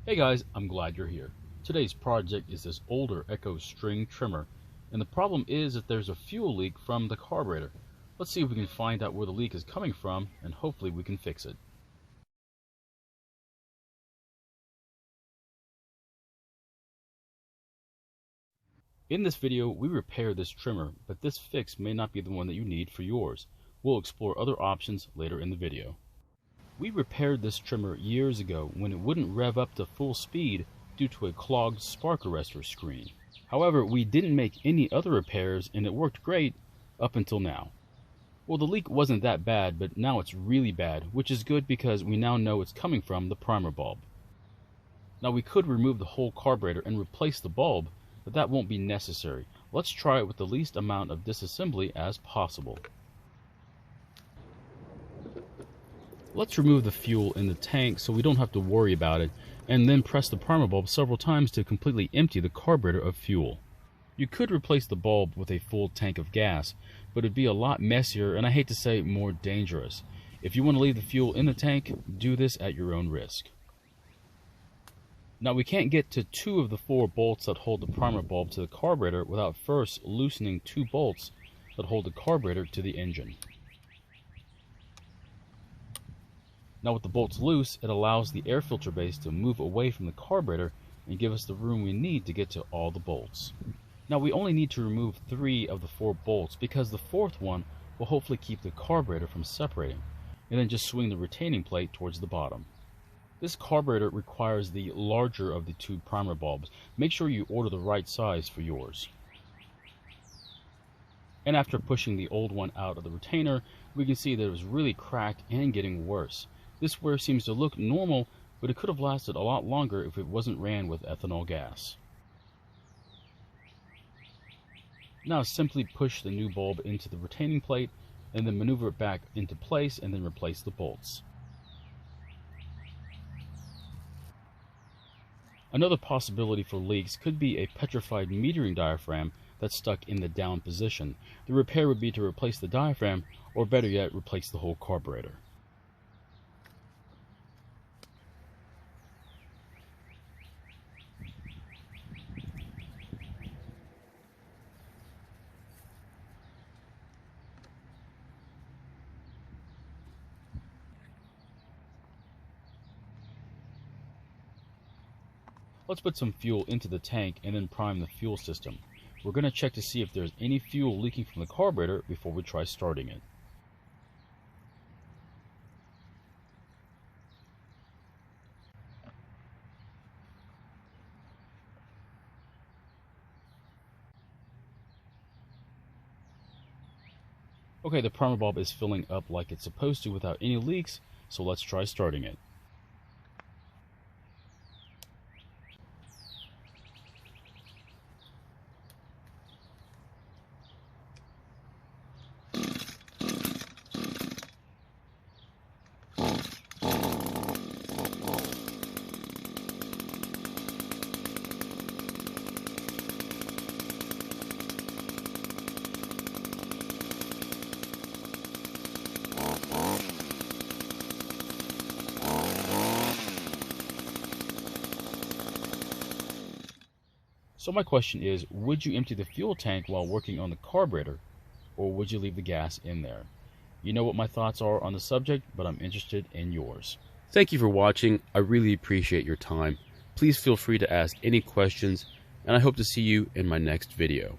Hey guys, I'm glad you're here. Today's project is this older Echo string trimmer, and the problem is that there's a fuel leak from the carburetor. Let's see if we can find out where the leak is coming from, and hopefully we can fix it. In this video, we repair this trimmer, but this fix may not be the one that you need for yours. We'll explore other options later in the video. We repaired this trimmer years ago when it wouldn't rev up to full speed due to a clogged spark arrestor screen. However, we didn't make any other repairs and it worked great up until now. Well, the leak wasn't that bad, but now it's really bad, which is good because we now know it's coming from the primer bulb. Now we could remove the whole carburetor and replace the bulb, but that won't be necessary. Let's try it with the least amount of disassembly as possible. Let's remove the fuel in the tank so we don't have to worry about it, and then press the primer bulb several times to completely empty the carburetor of fuel. You could replace the bulb with a full tank of gas, but it'd be a lot messier and I hate to say more dangerous. If you want to leave the fuel in the tank, do this at your own risk. Now we can't get to 2 of the 4 bolts that hold the primer bulb to the carburetor without first loosening 2 bolts that hold the carburetor to the engine. Now with the bolts loose, it allows the air filter base to move away from the carburetor and give us the room we need to get to all the bolts. Now we only need to remove 3 of the 4 bolts because the 4th one will hopefully keep the carburetor from separating, and then just swing the retaining plate towards the bottom. This carburetor requires the larger of the 2 primer bulbs. Make sure you order the right size for yours. And after pushing the old one out of the retainer, we can see that it was really cracked and getting worse. This wear seems to look normal, but it could have lasted a lot longer if it wasn't ran with ethanol gas. Now simply push the new bulb into the retaining plate and then maneuver it back into place and then replace the bolts. Another possibility for leaks could be a petrified metering diaphragm that's stuck in the down position. The repair would be to replace the diaphragm, or better yet, replace the whole carburetor. Let's put some fuel into the tank and then prime the fuel system. We're going to check to see if there's any fuel leaking from the carburetor before we try starting it. Okay, the primer bulb is filling up like it's supposed to without any leaks, so let's try starting it. So my question is, would you empty the fuel tank while working on the carburetor, or would you leave the gas in there? You know what my thoughts are on the subject, but I'm interested in yours. Thank you for watching. I really appreciate your time. Please feel free to ask any questions, and I hope to see you in my next video.